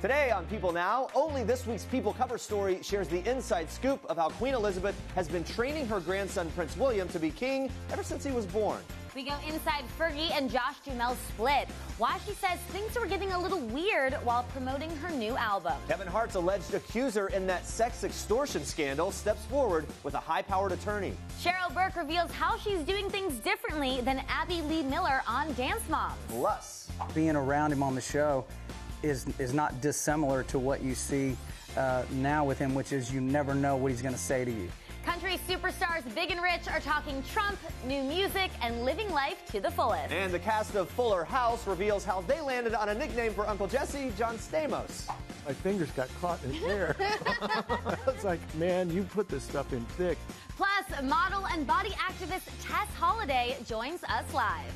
Today on People Now, only this week's People cover story shares the inside scoop of how Queen Elizabeth has been training her grandson Prince William to be king ever since he was born. We go inside Fergie and Josh Duhamel's split, why she says things were getting a little weird while promoting her new album. Kevin Hart's alleged accuser in that sex extortion scandal steps forward with a high-powered attorney. Cheryl Burke reveals how she's doing things differently than Abby Lee Miller on Dance Moms. Plus, being around him on the show is not dissimilar to what you see now with him, which is you never know what he's going to say to you. Country superstars Big and Rich are talking Trump, new music, and living life to the fullest. And the cast of Fuller House reveals how they landed on a nickname for Uncle Jesse, John Stamos. My fingers got caught in air. I was like, man, you put this stuff in thick. Plus, model and body activist Tess Holliday joins us live.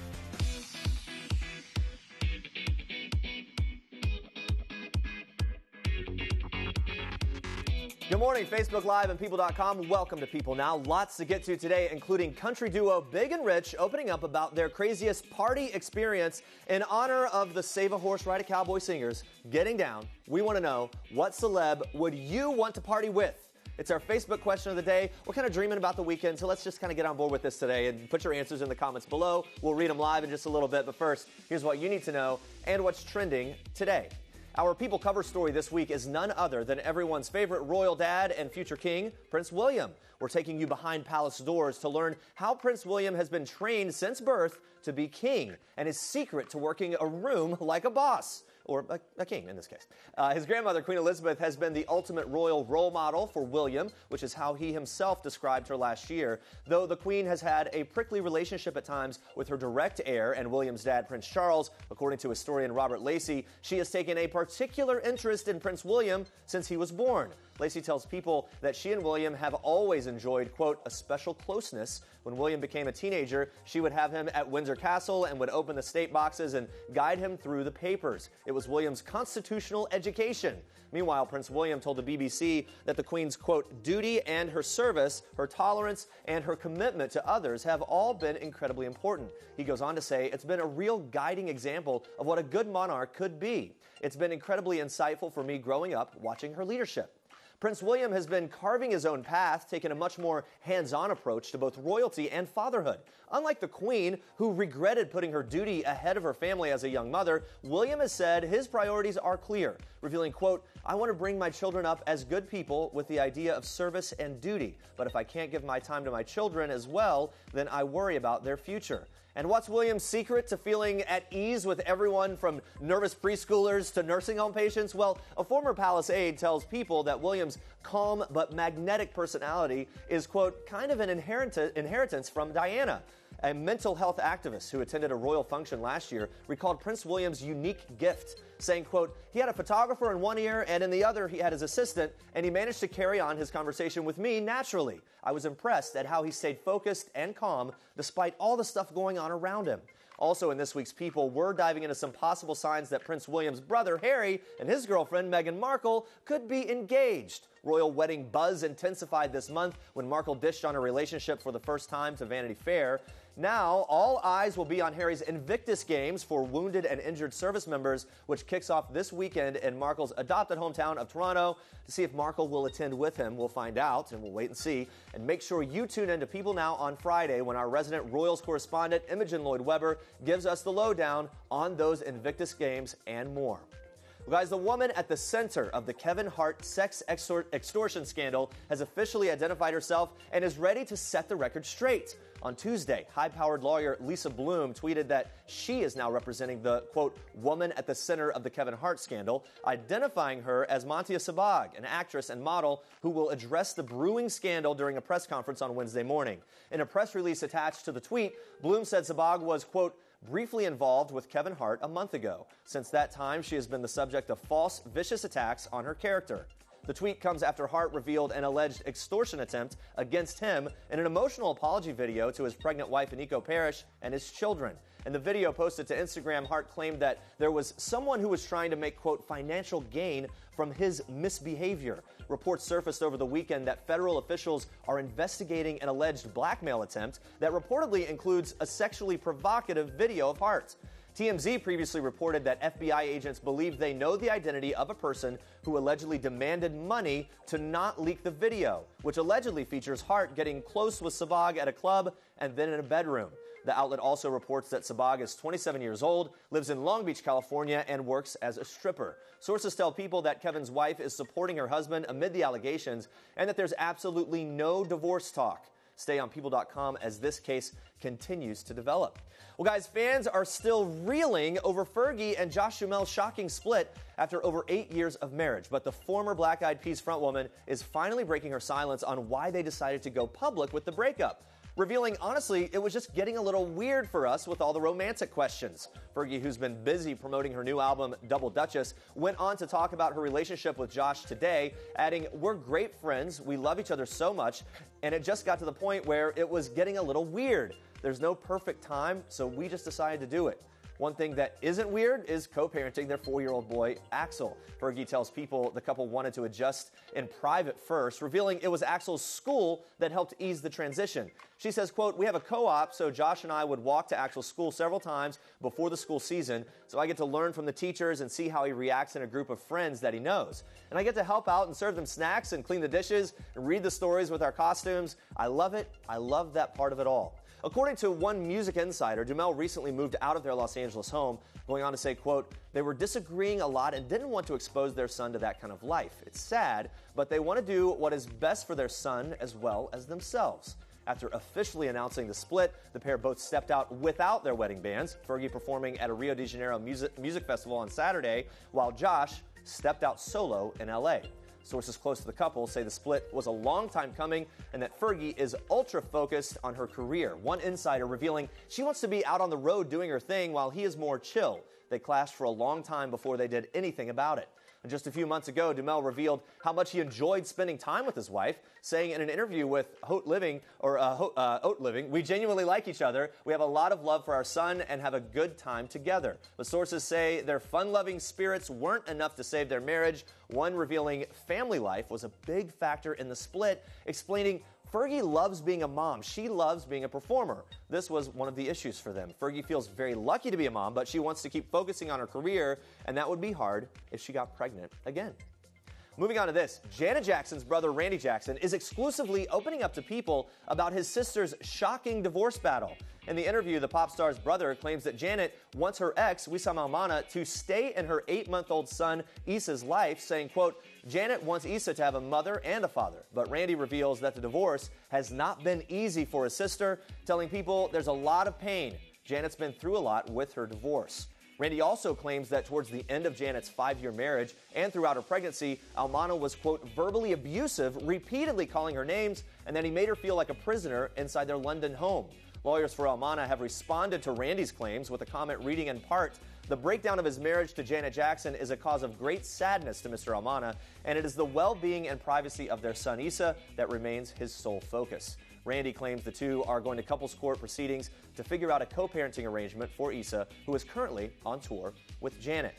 Good morning, Facebook Live and People.com. Welcome to People Now. Lots to get to today, including country duo Big and Rich opening up about their craziest party experience in honor of the Save a Horse, Ride a Cowboy singers getting down. We want to know, what celeb would you want to party with? It's our Facebook question of the day. We're kind of dreaming about the weekend, so let's just kind of get on board with this today and put your answers in the comments below. We'll read them live in just a little bit, but first, here's what you need to know and what's trending today. Our People cover story this week is none other than everyone's favorite royal dad and future king, Prince William. We're taking you behind palace doors to learn how Prince William has been trained since birth to be king and his secret to working a room like a boss. Or a king, in this case. His grandmother, Queen Elizabeth, has been the ultimate royal role model for William, which is how he himself described her last year. Though the Queen has had a prickly relationship at times with her direct heir and William's dad, Prince Charles, according to historian Robert Lacey, she has taken a particular interest in Prince William since he was born. Lacey tells People that she and William have always enjoyed, quote, a special closeness. When William became a teenager, she would have him at Windsor Castle and would open the state boxes and guide him through the papers. It was William's constitutional education. Meanwhile, Prince William told the BBC that the Queen's, quote, duty and her service, her tolerance, and her commitment to others have all been incredibly important. He goes on to say, it's been a real guiding example of what a good monarch could be. It's been incredibly insightful for me growing up watching her leadership. Prince William has been carving his own path, taking a much more hands-on approach to both royalty and fatherhood. Unlike the Queen, who regretted putting her duty ahead of her family as a young mother, William has said his priorities are clear, revealing, quote, I want to bring my children up as good people with the idea of service and duty. But if I can't give my time to my children as well, then I worry about their future. And what's William's secret to feeling at ease with everyone from nervous preschoolers to nursing home patients? Well, a former palace aide tells People that William's calm but magnetic personality is, quote, kind of an inheritance from Diana. A mental health activist who attended a royal function last year recalled Prince William's unique gift, saying, quote, he had a photographer in one ear and in the other he had his assistant, and he managed to carry on his conversation with me naturally. I was impressed at how he stayed focused and calm despite all the stuff going on around him. Also in this week's People, we're diving into some possible signs that Prince William's brother, Harry, and his girlfriend, Meghan Markle, could be engaged. Royal wedding buzz intensified this month when Markle dished on a relationship for the first time to Vanity Fair. Now, all eyes will be on Harry's Invictus Games for wounded and injured service members, which kicks off this weekend in Markle's adopted hometown of Toronto. To see if Markle will attend with him, we'll find out, and we'll wait and see. And make sure you tune in to People Now on Friday when our resident Royals correspondent, Imogen Lloyd-Webber, gives us the lowdown on those Invictus Games and more. Well, guys, the woman at the center of the Kevin Hart sex extortion scandal has officially identified herself and is ready to set the record straight. On Tuesday, high-powered lawyer Lisa Bloom tweeted that she is now representing the, quote, woman at the center of the Kevin Hart scandal, identifying her as Mantia Sabag, an actress and model who will address the brewing scandal during a press conference on Wednesday morning. In a press release attached to the tweet, Bloom said Sabag was, quote, briefly involved with Kevin Hart a month ago. Since that time, she has been the subject of false, vicious attacks on her character. The tweet comes after Hart revealed an alleged extortion attempt against him in an emotional apology video to his pregnant wife, Aniko Parrish, and his children. In the video posted to Instagram, Hart claimed that there was someone who was trying to make, quote, financial gain from his misbehavior. Reports surfaced over the weekend that federal officials are investigating an alleged blackmail attempt that reportedly includes a sexually provocative video of Hart. TMZ previously reported that FBI agents believe they know the identity of a person who allegedly demanded money to not leak the video, which allegedly features Hart getting close with Sebag at a club and then in a bedroom. The outlet also reports that Sebag is 27 years old, lives in Long Beach, California, and works as a stripper. Sources tell People that Kevin's wife is supporting her husband amid the allegations and that there's absolutely no divorce talk. Stay on People.com as this case continues to develop. Well, guys, fans are still reeling over Fergie and Josh Duhamel's shocking split after over 8 years of marriage. But the former Black Eyed Peas frontwoman is finally breaking her silence on why they decided to go public with the breakup, revealing, honestly, it was just getting a little weird for us with all the romantic questions. Fergie, who's been busy promoting her new album, Double Duchess, went on to talk about her relationship with Josh today, adding, "We're great friends, we love each other so much, and it just got to the point where it was getting a little weird. There's no perfect time, so we just decided to do it." One thing that isn't weird is co-parenting their 4-year-old boy, Axel. Fergie tells People the couple wanted to adjust in private first, revealing it was Axel's school that helped ease the transition. She says, quote, "We have a co-op, so Josh and I would walk to Axel's school several times before the school season, so I get to learn from the teachers and see how he reacts in a group of friends that he knows. And I get to help out and serve them snacks and clean the dishes and read the stories with our costumes. I love it. I love that part of it all." According to one music insider, Duhamel recently moved out of their Los Angeles home, going on to say, quote, "They were disagreeing a lot and didn't want to expose their son to that kind of life. It's sad, but they want to do what is best for their son as well as themselves." After officially announcing the split, the pair both stepped out without their wedding bands, Fergie performing at a Rio de Janeiro music festival on Saturday, while Josh stepped out solo in LA. Sources close to the couple say the split was a long time coming and that Fergie is ultra focused on her career. One insider revealing she wants to be out on the road doing her thing while he is more chill. They clashed for a long time before they did anything about it. And just a few months ago, Duhamel revealed how much he enjoyed spending time with his wife, saying in an interview with Haute Living, "We genuinely like each other. We have a lot of love for our son and have a good time together." But sources say their fun-loving spirits weren't enough to save their marriage. One revealing family life was a big factor in the split, explaining Fergie loves being a mom. She loves being a performer. This was one of the issues for them. Fergie feels very lucky to be a mom, but she wants to keep focusing on her career, and that would be hard if she got pregnant again. Moving on to this, Janet Jackson's brother Randy Jackson is exclusively opening up to People about his sister's shocking divorce battle. In the interview, the pop star's brother claims that Janet wants her ex, Wissam Almana, to stay in her 8-month-old son Issa's life, saying, quote, "Janet wants Issa to have a mother and a father." But Randy reveals that the divorce has not been easy for his sister, telling People there's a lot of pain. Janet's been through a lot with her divorce. Randy also claims that towards the end of Janet's 5-year marriage and throughout her pregnancy, Almana was, quote, verbally abusive, repeatedly calling her names, and that he made her feel like a prisoner inside their London home. Lawyers for Almana have responded to Randy's claims with a comment reading in part, "The breakdown of his marriage to Janet Jackson is a cause of great sadness to Mr. Almana, and it is the well-being and privacy of their son Issa that remains his sole focus." Randy claims the two are going to couples court proceedings to figure out a co-parenting arrangement for Issa, who is currently on tour with Janet.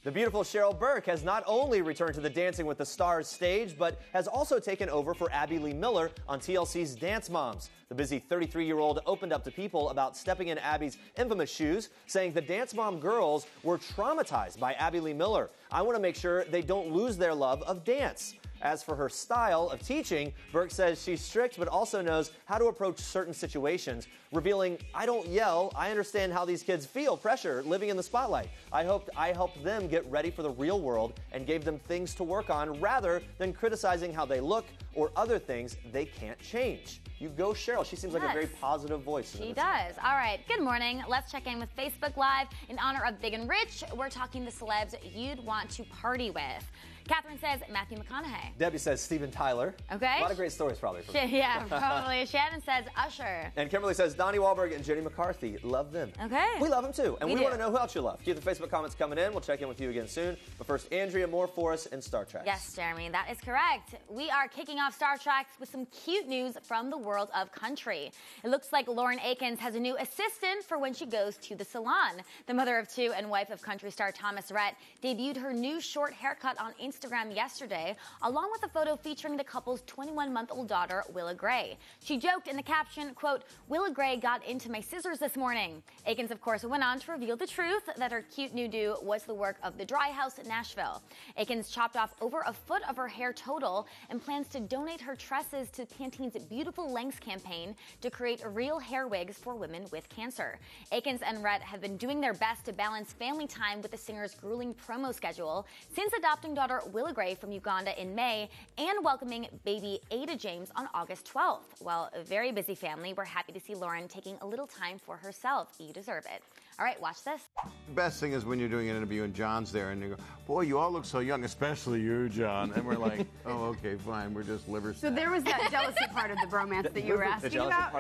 The beautiful Cheryl Burke has not only returned to the Dancing with the Stars stage, but has also taken over for Abby Lee Miller on TLC's Dance Moms. The busy 33-year-old opened up to People about stepping in Abby's infamous shoes, saying the Dance Mom girls were traumatized by Abby Lee Miller. "I want to make sure they don't lose their love of dance." As for her style of teaching, Burke says she's strict but also knows how to approach certain situations, revealing, "I don't yell. I understand how these kids feel pressure living in the spotlight. I helped them get ready for the real world and gave them things to work on rather than criticizing how they look or other things they can't change." You go, Cheryl. She seems like a very positive voice. She does. All right. Good morning. Let's check in with Facebook Live. In honor of Big and Rich, we're talking the celebs you'd want to party with. Catherine says Matthew McConaughey. Debbie says Steven Tyler. Okay. A lot of great stories probably. Yeah, probably. Shannon says Usher. And Kimberly says Donnie Wahlberg and Jenny McCarthy. Love them. Okay. We love them too. And we do. want to know who else you love. Keep the Facebook comments coming in. We'll check in with you again soon. But first, Andrea, more for us in Star Trek. Yes, Jeremy, that is correct. We are kicking off off Star Trek with some cute news from the world of country. It looks like Lauren Akins has a new assistant for when she goes to the salon. The mother of two and wife of country star Thomas Rhett debuted her new short haircut on Instagram yesterday, along with a photo featuring the couple's 21-month-old daughter, Willa Gray. She joked in the caption, quote, "Willa Gray got into my scissors this morning." Akins, of course, went on to reveal the truth that her cute new do was the work of the Dry House in Nashville. Akins chopped off over a foot of her hair total and plans to donate her tresses to Pantene's Beautiful Lengths campaign to create real hair wigs for women with cancer. Akins and Rhett have been doing their best to balance family time with the singer's grueling promo schedule since adopting daughter Willa Gray from Uganda in May and welcoming baby Ada James on August 12th. Well, a very busy family. We're happy to see Lauren taking a little time for herself. You deserve it. All right, watch this. The best thing is when you're doing an interview and John's there and you go, "Boy, you all look so young, especially you, John." And we're like, "Oh, okay, fine. We're just liver So there was that jealousy part of the bromance that you were asking about.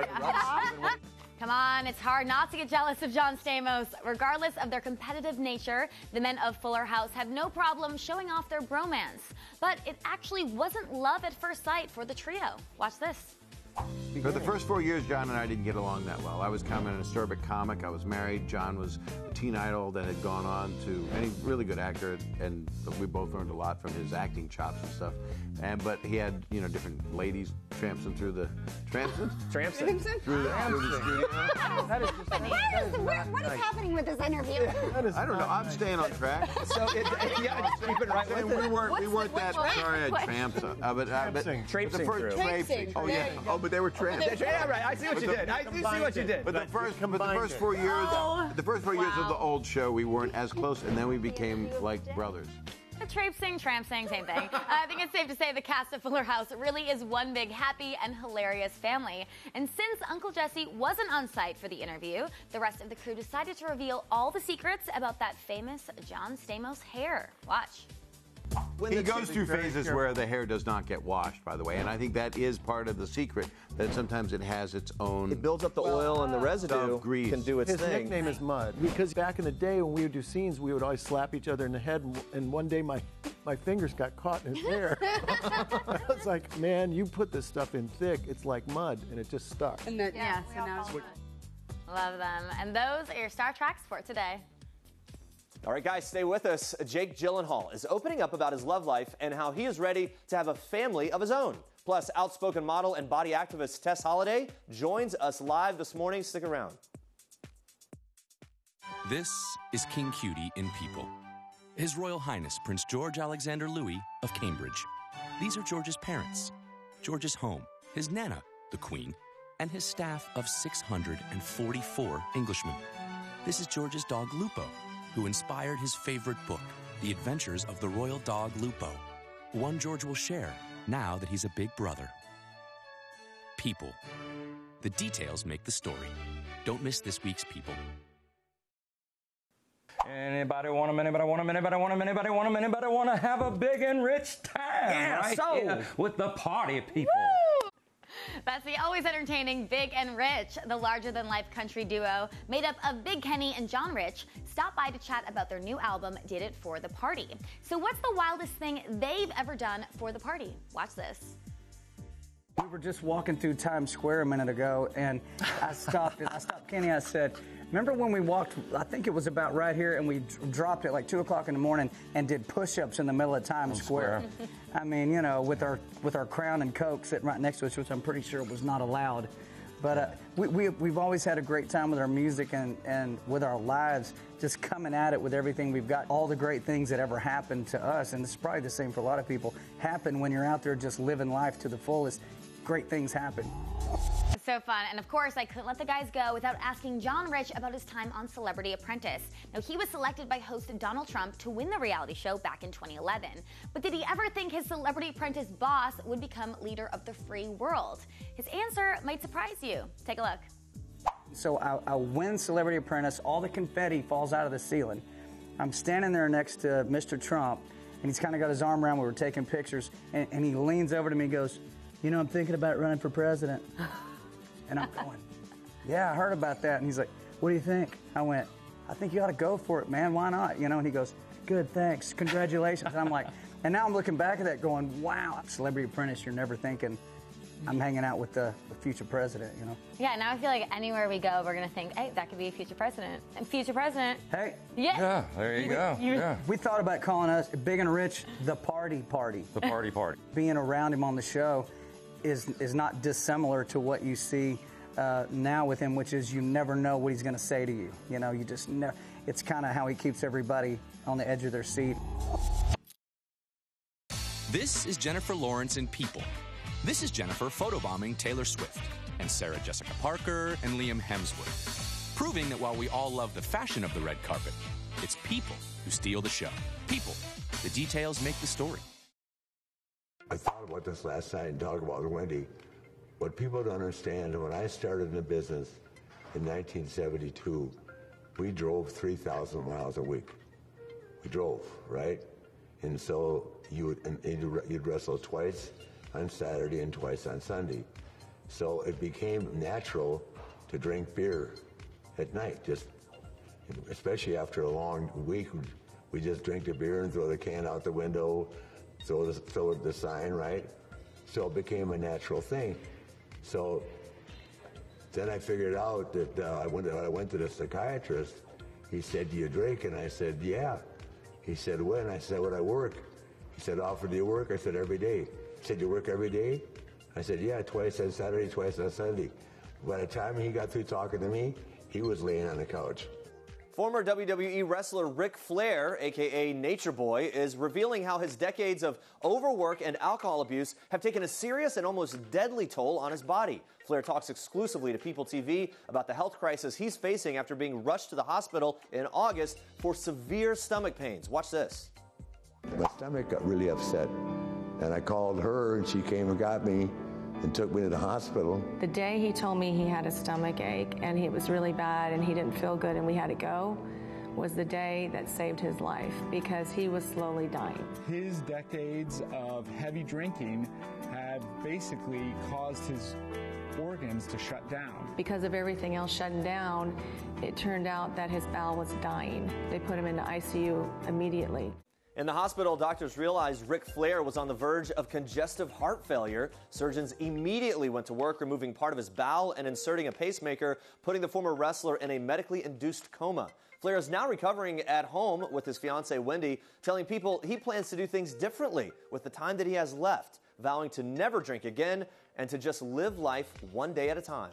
Come on, it's hard not to get jealous of John Stamos. Regardless of their competitive nature, the men of Fuller House have no problem showing off their bromance. But it actually wasn't love at first sight for the trio. Watch this. For the first 4 years, John and I didn't get along that well. I was kind of an acerbic comic. I was married. John was a teen idol that had gone on to, and he's a really good actor, and we both learned a lot from his acting chops and stuff. But he had, different ladies tramping through the studio. What is happening with this interview? I don't know. I'm staying on track. So, keep it right with it. We weren't that sorry I tramped. Traipsing through. Traipsing. Oh, yeah. Oh, but they were tramping. Yeah, right. I see what you did. I do see what you did. But the first 4 years, of the old show, we weren't as close, and then we became like brothers. Traipsing, trampsing, same thing. I think it's safe to say the cast of Fuller House really is one big happy and hilarious family. And since Uncle Jesse wasn't on site for the interview, the rest of the crew decided to reveal all the secrets about that famous John Stamos hair. Watch. He goes through phases where the hair does not get washed, by the way, and I think that is part of the secret, that sometimes it has its own... It builds up the oil and the residue grease. Can do its His thing. nickname is Mud, because back in the day when we would do scenes, we would always slap each other in the head, and one day my fingers got caught in his hair. I was like, "Man, you put this stuff in thick, it's like mud," and it just stuck. And so now it's Love them. And those are your Star Treks for today. All right, guys, stay with us. Jake Gyllenhaal is opening up about his love life and how he is ready to have a family of his own. Plus, outspoken model and body activist Tess Holliday joins us live this morning. Stick around. This is King Cutie in People. His Royal Highness Prince George Alexander Louis of Cambridge. These are George's parents, George's home, his Nana, the Queen, and his staff of 644 Englishmen. This is George's dog Lupo, who inspired his favorite book, The Adventures of the Royal Dog Lupo, one George will share now that he's a big brother. People. The details make the story. Don't miss this week's People. Anybody want them? Anybody want them? Anybody want them? Anybody want them? Anybody want to have a big and rich time? Yeah, right so here with the party people. Woo! That's the always entertaining Big and Rich. The larger-than-life country duo made up of Big Kenny and John Rich stopped by to chat about their new album, Did It for the Party. So what's the wildest thing they've ever done for the party? Watch this. We were just walking through Times Square a minute ago, and I stopped Kenny. I said, "Remember when we walked, I think it was about right here, and we dropped at like 2 o'clock in the morning and did push-ups in the middle of Times Square." I mean, with our Crown and Coke sitting right next to us, which I'm pretty sure was not allowed. But we've always had a great time with our music and with our lives, just coming at it with everything we've got. All the great things that ever happened to us, and it's probably the same for a lot of people, happen when you're out there just living life to the fullest. Great things happen. So fun. And of course, I couldn't let the guys go without asking John Rich about his time on Celebrity Apprentice. Now, he was selected by host Donald Trump to win the reality show back in 2011. But did he ever think his Celebrity Apprentice boss would become leader of the free world? His answer might surprise you. Take a look. So I win Celebrity Apprentice. All the confetti falls out of the ceiling. I'm standing there next to Mr. Trump, and he's kind of got his arm around me. We're taking pictures, and he leans over to me and goes, "I'm thinking about running for president." And I'm going, "Yeah, I heard about that." And he's like, "What do you think?" I went, "I think you ought to go for it, man. Why not?" And he goes, Good, thanks. Congratulations. And I'm like, and now I'm looking back at that going, wow, Celebrity Apprentice, you're never thinking I'm hanging out with the future president, you know? Yeah, now I feel like anywhere we go, we're going to think, hey, that could be a future president. And future president. Hey. Yeah. Yeah, there you go. Yeah. We thought about calling us Big and Rich the Party Party. The party party. Being around him on the show is not dissimilar to what you see now with him, which is you never know what he's going to say to you. You know, you just never. It's kind of how he keeps everybody on the edge of their seat. This is Jennifer Lawrence in People. This is Jennifer photobombing Taylor Swift and Sarah Jessica Parker and Liam Hemsworth, proving that while we all love the fashion of the red carpet, it's people who steal the show. People. The details make the story. I thought about this last night and talked about Wendy. What people don't understand, when I started in the business in 1972, we drove 3,000 miles a week. We drove, right? And so you'd wrestle twice on Saturday and twice on Sunday. So it became natural to drink beer at night, just especially after a long week. We just drink the beer and throw the can out the window, throw the sign, right? So it became a natural thing. So then I figured out that I went to the psychiatrist. He said, "Do you drink?" And I said, "Yeah." He said, "When?" I said, "When I work." He said, "How often do you work?" I said, "Every day." He said, "You work every day?" I said, "Yeah, twice on Saturday, twice on Sunday." By the time he got through talking to me, he was laying on the couch. Former WWE wrestler Ric Flair, a.k.a. Nature Boy, is revealing how his decades of overwork and alcohol abuse have taken a serious and almost deadly toll on his body. Flair talks exclusively to PeopleTV about the health crisis he's facing after being rushed to the hospital in August for severe stomach pains. Watch this. My stomach got really upset, and I called her, and she came and got me and took me to the hospital. The day he told me he had a stomach ache and it was really bad and he didn't feel good and we had to go was the day that saved his life, because he was slowly dying. His decades of heavy drinking had basically caused his organs to shut down. Because of everything else shutting down, it turned out that his bowel was dying. They put him into ICU immediately. In the hospital, doctors realized Ric Flair was on the verge of congestive heart failure. Surgeons immediately went to work removing part of his bowel and inserting a pacemaker, putting the former wrestler in a medically induced coma. Flair is now recovering at home with his fiancée Wendy, telling people he plans to do things differently with the time that he has left, vowing to never drink again and to just live life one day at a time.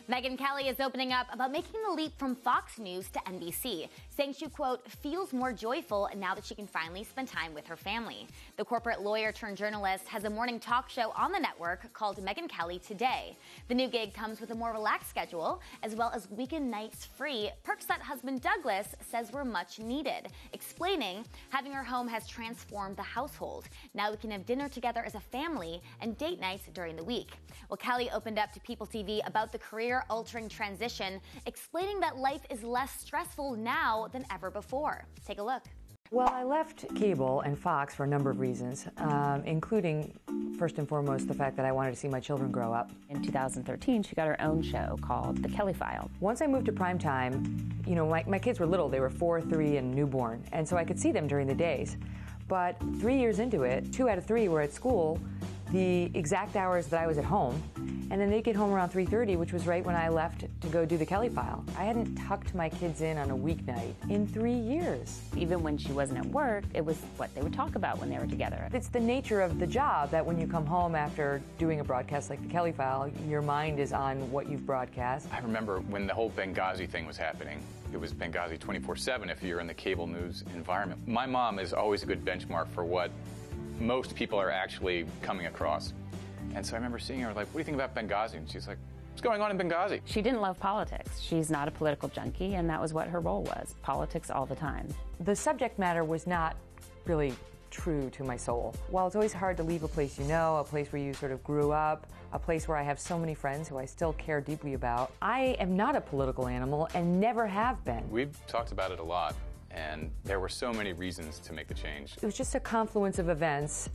Megyn Kelly is opening up about making the leap from Fox News to NBC, saying she, quote, feels more joyful now that she can finally spend time with her family. The corporate lawyer turned journalist has a morning talk show on the network called Megyn Kelly Today. The new gig comes with a more relaxed schedule, as well as weekend nights free, perks that husband Douglas says were much needed, explaining having her home has transformed the household. Now we can have dinner together as a family and date nights during the week. Well, Kelly opened up to PeopleTV about the career-altering transition, explaining that life is less stressful now than ever before. Take a look. Well, I left cable and Fox for a number of reasons, including, first and foremost, the fact that I wanted to see my children grow up. In 2013, she got her own show called The Kelly File. Once I moved to primetime, you know, my kids were little. They were 4, 3, and newborn, and so I could see them during the days. But 3 years into it, 2 out of 3 were at school the exact hours that I was at home, and then they'd get home around 3:30, which was right when I left to go do the Kelly File. I hadn't tucked my kids in on a weeknight in 3 years. Even when she wasn't at work, it was what they would talk about when they were together. It's the nature of the job that when you come home after doing a broadcast like the Kelly File, your mind is on what you've broadcast. I remember when the whole Benghazi thing was happening. It was Benghazi 24/7 if you're in the cable news environment. My mom is always a good benchmark for what most people are actually coming across. And so I remember seeing her like, what do you think about Benghazi? And she's like, what's going on in Benghazi? She didn't love politics. She's not a political junkie, and that was what her role was, politics all the time. The subject matter was not really true to my soul. While it's always hard to leave a place you know, a place where you sort of grew up, a place where I have so many friends who I still care deeply about, I am not a political animal and never have been. We've talked about it a lot, and there were so many reasons to make the change. It was just a confluence of events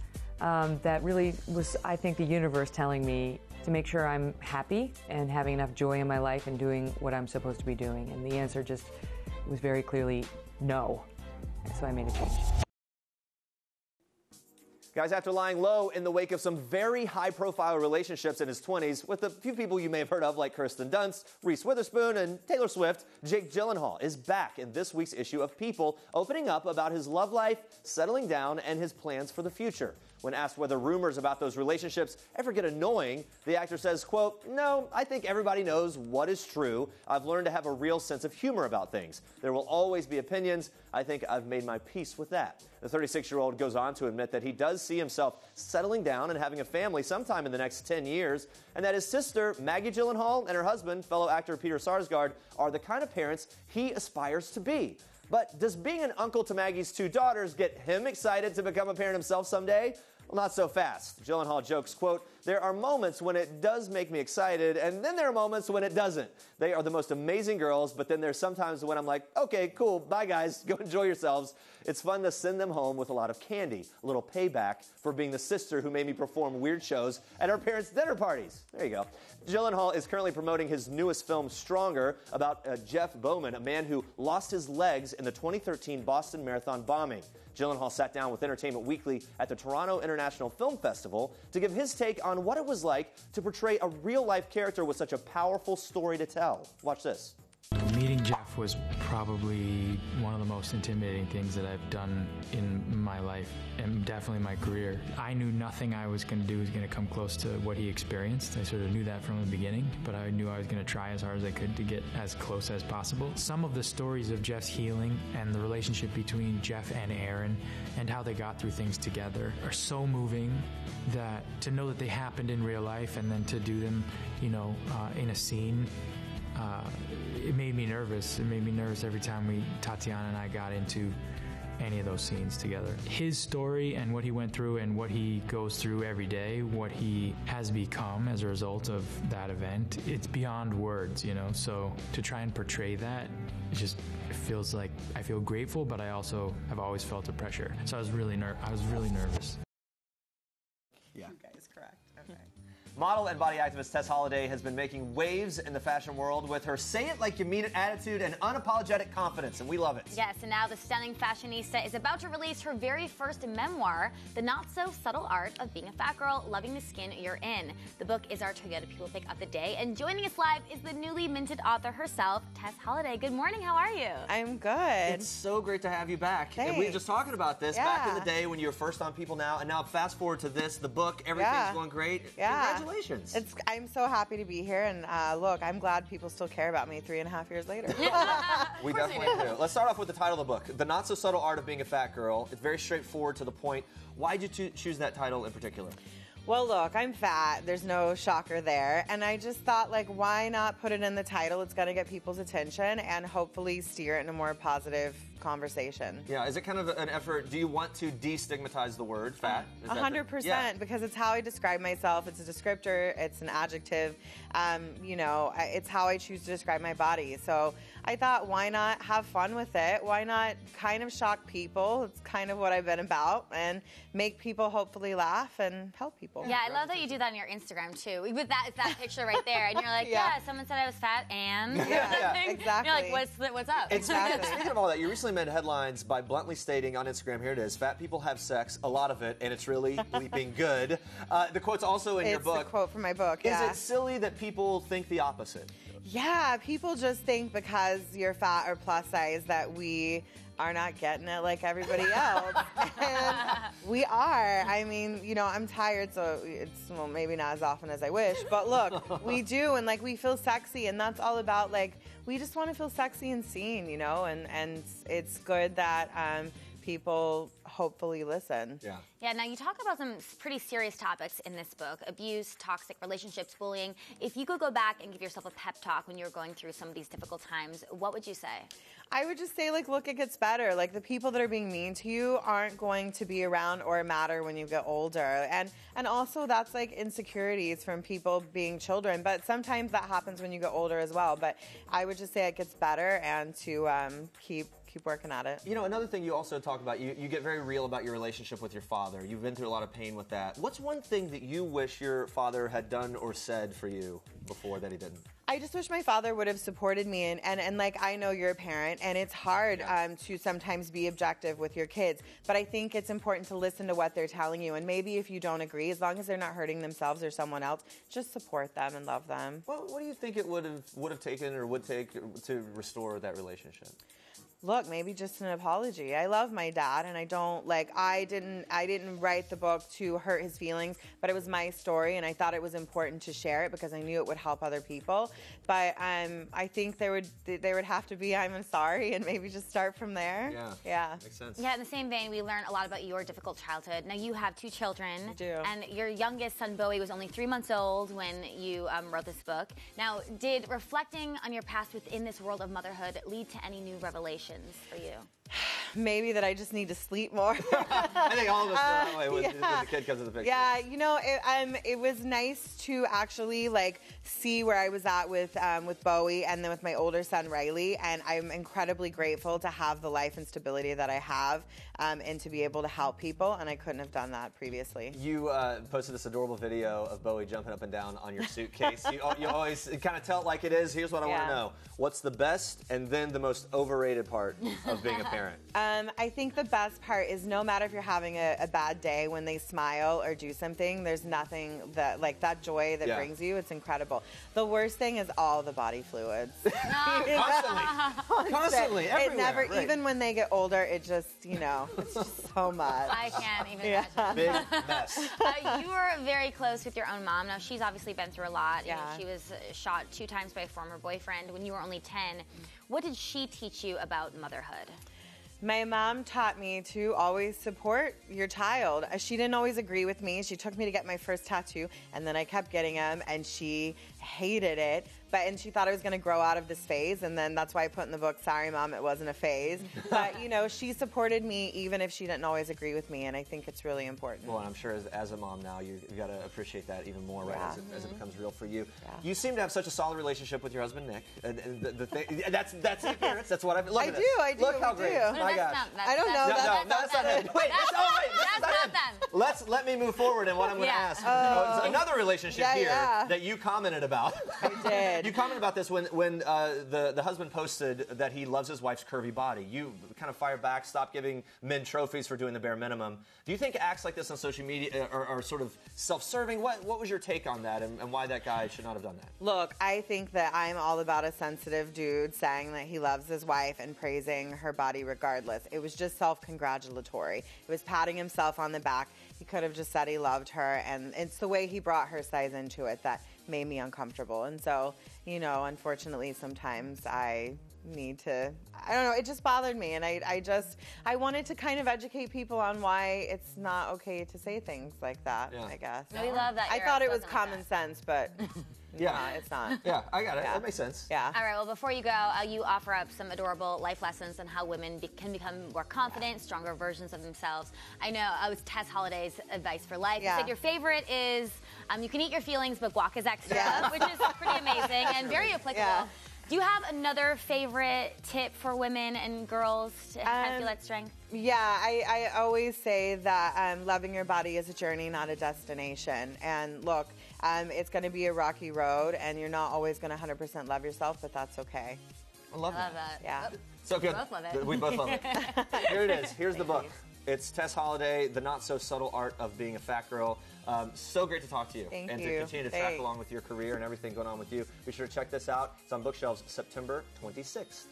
that really was, I think, the universe telling me to make sure I'm happy and having enough joy in my life and doing what I'm supposed to be doing. And the answer just was very clearly no. So I made a change. Guys, after lying low in the wake of some very high-profile relationships in his 20s with a few people you may have heard of like Kirsten Dunst, Reese Witherspoon, and Taylor Swift, Jake Gyllenhaal is back in this week's issue of People, opening up about his love life, settling down, and his plans for the future. When asked whether rumors about those relationships ever get annoying, the actor says, quote, "No, I think everybody knows what is true. I've learned to have a real sense of humor about things. There will always be opinions. I think I've made my peace with that." The 36-year-old goes on to admit that he does see himself settling down and having a family sometime in the next 10 years, and that his sister, Maggie Gyllenhaal, and her husband, fellow actor Peter Sarsgaard, are the kind of parents he aspires to be. But does being an uncle to Maggie's 2 daughters get him excited to become a parent himself someday? Well, not so fast. Gyllenhaal jokes, quote, "There are moments when it does make me excited, and then there are moments when it doesn't. They are the most amazing girls, but then there's sometimes when I'm like, okay, cool, bye guys, go enjoy yourselves. It's fun to send them home with a lot of candy, a little payback for being the sister who made me perform weird shows at our parents' dinner parties." There you go. Gyllenhaal is currently promoting his newest film, Stronger, about Jeff Bowman, a man who lost his legs in the 2013 Boston Marathon bombing. Gyllenhaal sat down with Entertainment Weekly at the Toronto International Film Festival to give his take on what it was like to portray a real-life character with such a powerful story to tell. Watch this. Meeting Jeff was probably one of the most intimidating things that I've done in my life and definitely my career. I knew nothing I was going to do was going to come close to what he experienced. I sort of knew that from the beginning, but I knew I was going to try as hard as I could to get as close as possible. Some of the stories of Jeff's healing and the relationship between Jeff and Aaron and how they got through things together are so moving that to know that they happened in real life and then to do them, in a scene, it made me nervous. It made me nervous every time Tatiana and I got into any of those scenes together. His story and what he went through and what he goes through every day, what he has become as a result of that event, it's beyond words, So to try and portray that, it feels like I feel grateful, but I also have always felt the pressure. So I was really nervous. Yeah. You guys correct. Okay. Model and body activist Tess Holliday has been making waves in the fashion world with her say-it-like-you-mean-it attitude and unapologetic confidence, and we love it. Yes, and now the stunning fashionista is about to release her very first memoir, The Not-So-Subtle Art of Being a Fat Girl, Loving the Skin You're In. The book is our Toyota People Pick of the day, and joining us live is the newly minted author herself, Tess Holliday. Good morning, how are you? I'm good. It's so great to have you back. Thanks. And we were just talking about this back in the day when you were first on People Now, and now fast forward to this, the book, everything's going great. Yeah. Congratulations. I'm so happy to be here, and look, I'm glad people still care about me 3.5 years later. We definitely do. Let's start off with the title of the book, The Not-So-Subtle Art of Being a Fat Girl. It's very straightforward, to the point. Why did you choose that title in particular? Well, look, I'm fat. There's no shocker there. And I just thought, why not put it in the title? It's going to get people's attention and hopefully steer it in a more positive conversation. Yeah, is it kind of an effort? Do you want to destigmatize the word fat? 100%, because it's how I describe myself. It's a descriptor. It's an adjective. It's how I choose to describe my body. So I thought, why not have fun with it? Why not kind of shock people? It's kind of what I've been about, and make people hopefully laugh and help people. Yeah, I love that you do that on your Instagram too. With that picture right there, and you're like, yeah, someone said I was fat, and exactly. You're like, what's up? Exactly. Speaking of all that, you recently made headlines by bluntly stating on Instagram, here it is, fat people have sex, a lot of it, and it's really bleeping good. The quote's also in your book. It's the quote from my book, Is it silly that people think the opposite? Yeah, people just think because you're fat or plus size that we are not getting it like everybody else. And we are. I mean, I'm tired, so it's maybe not as often as I wish. But look, we do, and we feel sexy, and that's all about we just want to feel sexy and seen, and it's good that people hopefully listen. Yeah, now you talk about some pretty serious topics in this book: abuse, toxic relationships, bullying. If you could go back and give yourself a pep talk when you were going through some of these difficult times, what would you say? I would just say, look, it gets better. The people that are being mean to you aren't going to be around or matter when you get older. And also that's insecurities from people being children. But sometimes that happens when you get older as well. But I would just say it gets better, and to keep working at it. Another thing you also talk about, you get very real about your relationship with your father. You've been through a lot of pain with that. What's one thing that you wish your father had done or said for you before that he didn't? I just wish my father would have supported me, and like, I know you're a parent, and it's hard to sometimes be objective with your kids, but I think it's important to listen to what they're telling you, and maybe if you don't agree, as long as they're not hurting themselves or someone else, just support them and love them. Well, what do you think it would have taken or would take to restore that relationship? Look, maybe just an apology. I love my dad, and I didn't write the book to hurt his feelings, but it was my story, and I thought it was important to share it because I knew it would help other people. But I think there would have to be I'm sorry, and maybe just start from there. Yeah. Makes sense. Yeah, in the same vein, we learned a lot about your difficult childhood. Now, you have 2 children. I do. And your youngest son, Bowie, was only 3 months old when you wrote this book. Now, did reflecting on your past within this world of motherhood lead to any new revelations for you? Maybe that I just need to sleep more. I think all of us feel that way when the kid comes to the picture. Yeah, you know, it was nice to actually see where I was at with Bowie and then with my older son Riley, and I'm incredibly grateful to have the life and stability that I have, and to be able to help people, and I couldn't have done that previously. You posted this adorable video of Bowie jumping up and down on your suitcase. you always kind of tell it like it is. Here's what I want to know. What's the best and then the most overrated part of being a parent? I think the best part is no matter if you're having a bad day, when they smile or do something, there's nothing that joy that brings you. It's incredible. The worst thing is all the body fluids. Constantly, everywhere. It never, even when they get older, it just, it's just so much. I can't even imagine. Big mess. You were very close with your own mom. Now, she's obviously been through a lot. Yeah. She was shot 2 times by a former boyfriend when you were only 10. What did she teach you about motherhood? My mom taught me to always support your child. She didn't always agree with me. She took me to get my first tattoo, and then I kept getting them, and she hated it. And she thought I was going to grow out of this phase, and then that's why I put in the book, sorry, Mom, it wasn't a phase. But, she supported me even if she didn't always agree with me, and I think it's really important. Well, and I'm sure as a mom now, you've got to appreciate that even more, right, as it becomes real for you. Yeah. You seem to have such a solid relationship with your husband, Nick. And the thing, that's the appearance. That's what I've look at I do. Look how great. My gosh. I don't know. That's not it. Wait, that's not them. Let me move forward in what I'm going to ask. Another relationship here that you commented about. I did. You commented about this when the husband posted that he loves his wife's curvy body. You kind of fired back, stopped giving men trophies for doing the bare minimum. Do you think acts like this on social media are sort of self-serving? What was your take on that, and why that guy should not have done that? Look, I think that I'm all about a sensitive dude saying that he loves his wife and praising her body regardless. It was just self-congratulatory. It was patting himself on the back. He could have just said he loved her, and it's the way he brought her size into it that made me uncomfortable. And so, unfortunately, sometimes I need to, I don't know, it just bothered me, and I wanted to kind of educate people on why it's not okay to say things like that, I guess. No, we love that. I thought it was common sense, but it's not. Yeah, I got it. That makes sense. Yeah. All right, well, before you go, you offer up some adorable life lessons on how women can become more confident, stronger versions of themselves. I know it was Tess Holliday's advice for life. You said your favorite is you can eat your feelings, but guac is extra, which is pretty amazing and very applicable. Yeah. Do you have another favorite tip for women and girls to kind of feel that strength? Yeah, I always say that loving your body is a journey, not a destination. And look, it's going to be a rocky road, and you're not always going to 100% love yourself, but that's okay. I love that. Yeah. So good. We both love it. We both love it. Here it is. Here's the book. It's Tess Holliday, The Not So Subtle Art of Being a Fat Girl. So great to talk to you. Thank and you. to continue to track along with your career and everything going on with you. Be sure to check this out. It's on bookshelves September 26th.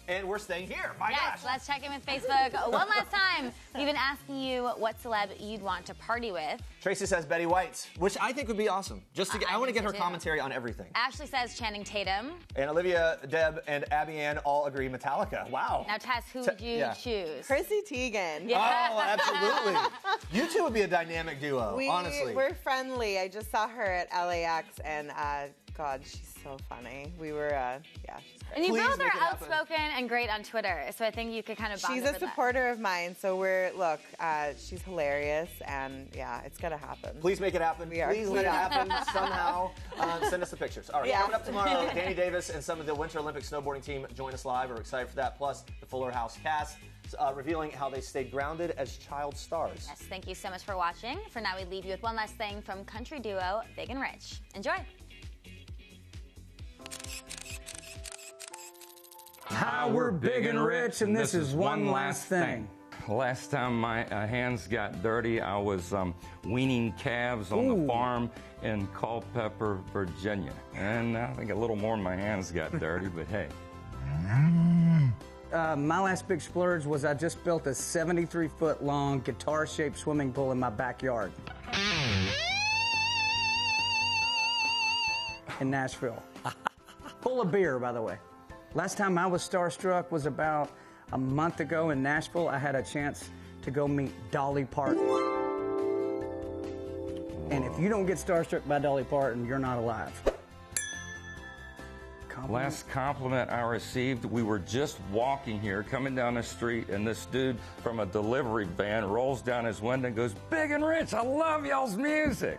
And we're staying here. My gosh. Let's check in with Facebook one last time. We've been asking you what celeb you'd want to party with. Tracy says Betty White, which I think would be awesome. Just to get, I want to get her commentary on everything. Ashley says Channing Tatum. And Olivia, Deb, and Abby Ann all agree Metallica. Wow. Now, Tess, who would you choose? Chrissy Teigen. Yeah. Oh, absolutely. You two would be a dynamic duo, honestly. We're friendly. I just saw her at LAX, and God, she's so funny. We were, yeah, she's great. And you both are outspoken and great on Twitter, so I think you could kind of bond She's over a supporter of mine, so she's hilarious, and yeah, it's gonna happen. Please make it happen. Please make it happen somehow. Send us the pictures. All right, coming up tomorrow, Danny Davis and some of the Winter Olympic snowboarding team join us live. We're excited for that, plus the Fuller House cast. Revealing how they stayed grounded as child stars. Yes, thank you so much for watching. For now, we leave you with one last thing from country duo Big and Rich. Enjoy. Hi, we're Big and Rich, and this is one last thing. Last time my hands got dirty, I was weaning calves on the farm in Culpeper, Virginia. And I think a little more than my hands got dirty, but hey. My last big splurge was I just built a 73-foot long guitar-shaped swimming pool in my backyard in Nashville. Full of beer, by the way. Last time I was starstruck was about a month ago in Nashville. I had a chance to go meet Dolly Parton. And if you don't get starstruck by Dolly Parton, you're not alive. Last compliment I received, we were just walking here, coming down the street, and this dude from a delivery van rolls down his window and goes, "Big and Rich, I love y'all's music."